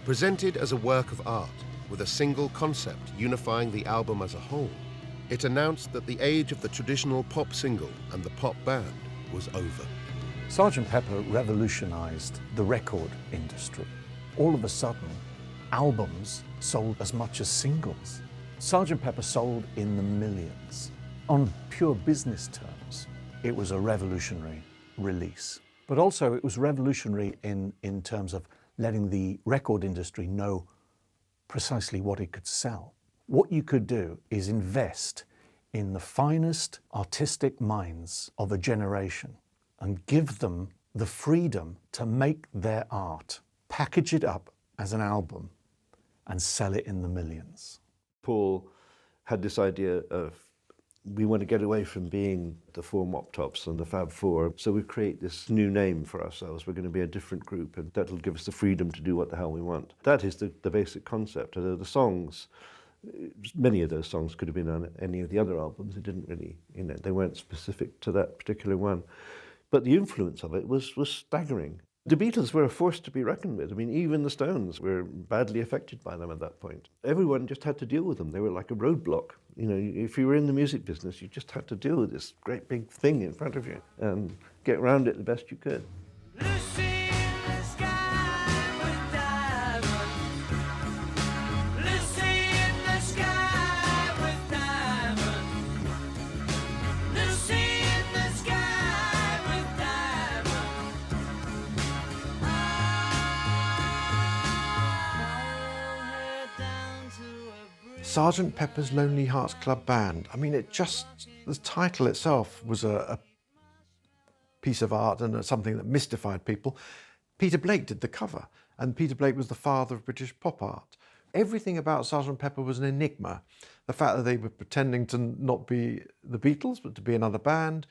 Presented as a work of art, with a single concept unifying the album as a whole, it announced that the age of the traditional pop single and the pop band was over. Sgt. Pepper revolutionized the record industry. All of a sudden, albums sold as much as singles. Sgt. Pepper sold in the millions. On pure business terms, it was a revolutionary release. But also it was revolutionary in terms of letting the record industry know precisely what it could sell. What you could do is invest in the finest artistic minds of a generation and give them the freedom to make their art, package it up as an album, and sell it in the millions. Paul had this idea of, we want to get away from being the four mop tops and the Fab Four, so we create this new name for ourselves. We're going to be a different group, and that'll give us the freedom to do what the hell we want. That is the basic concept. The songs, many of those songs could have been on any of the other albums. It didn't really, they weren't specific to that particular one. But the influence of it was staggering. The Beatles were a force to be reckoned with. I mean, even the Stones were badly affected by them at that point. Everyone just had to deal with them. They were like a roadblock. If you were in the music business, you just had to deal with this great big thing in front of you and get around it the best you could. Sgt. Pepper's Lonely Hearts Club Band. I mean, the title itself was a piece of art and something that mystified people. Peter Blake did the cover, and Peter Blake was the father of British pop art. Everything about Sgt. Pepper was an enigma. The fact that they were pretending to not be the Beatles, but to be another band.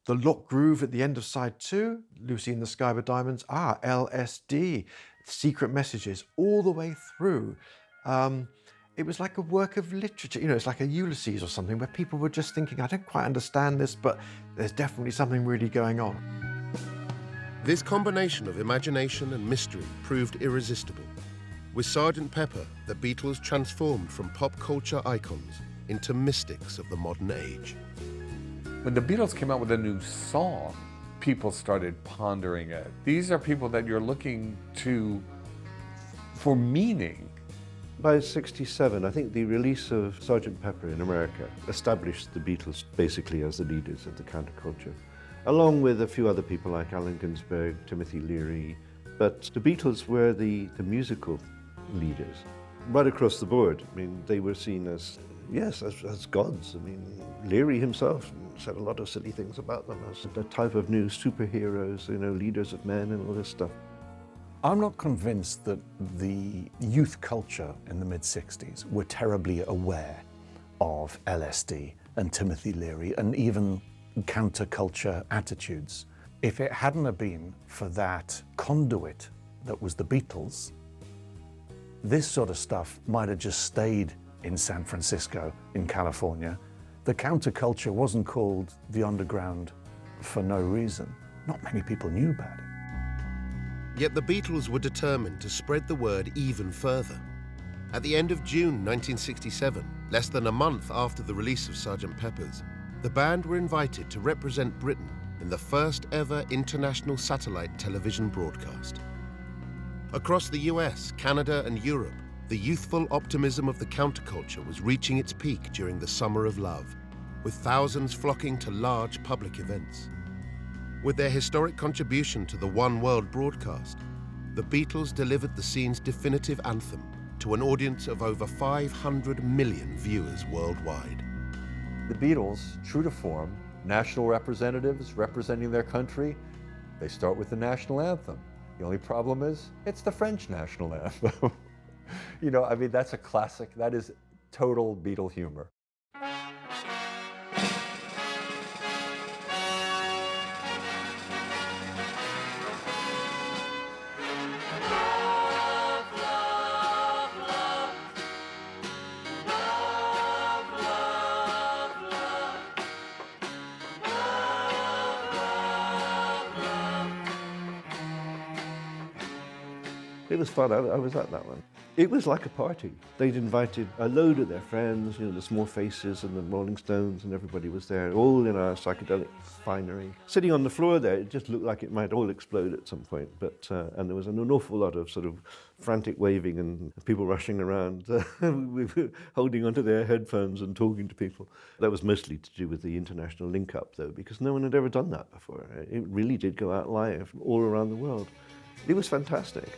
The lock groove at the end of side 2, Lucy in the Sky with Diamonds, LSD, secret messages all the way through. It was like a work of literature, it's like a Ulysses or something, where people were just thinking, I don't quite understand this, but there's definitely something really going on. This combination of imagination and mystery proved irresistible. With Sgt. Pepper, the Beatles transformed from pop culture icons into mystics of the modern age. When the Beatles came out with a new song, people started pondering it. These are people that you're looking to for meaning. By '67, I think the release of Sgt. Pepper in America established the Beatles basically as the leaders of the counterculture, along with a few other people like Allen Ginsberg, Timothy Leary. But the Beatles were the musical leaders right across the board. I mean, they were seen as, yes, as gods. I mean, Leary himself said a lot of silly things about them as the type of new superheroes, leaders of men and all this stuff. I'm not convinced that the youth culture in the mid-60s were terribly aware of LSD and Timothy Leary and even counterculture attitudes. If it hadn't have been for that conduit that was the Beatles, this sort of stuff might have just stayed in San Francisco, in California. The counterculture wasn't called the underground for no reason. Not many people knew about it. Yet the Beatles were determined to spread the word even further. At the end of June 1967, less than a month after the release of Sgt. Pepper's, the band were invited to represent Britain in the first ever international satellite television broadcast. Across the US, Canada, and Europe, the youthful optimism of the counterculture was reaching its peak during the Summer of Love, with thousands flocking to large public events. With their historic contribution to the One World broadcast, the Beatles delivered the scene's definitive anthem to an audience of over 500 million viewers worldwide. The Beatles, true to form, national representatives representing their country, they start with the national anthem. The only problem is, it's the French national anthem. I mean, that's a classic. That is total Beatle humor. It It was fun. I was at that one. It was like a party. They'd invited a load of their friends, the Small Faces and the Rolling Stones, and everybody was there, all in our psychedelic finery. Sitting on the floor there, it just looked like it might all explode at some point. But and there was an awful lot of sort of frantic waving and people rushing around, we were holding onto their headphones and talking to people. That was mostly to do with the international link-up, though, because no one had ever done that before. It really did go out live all around the world. It was fantastic.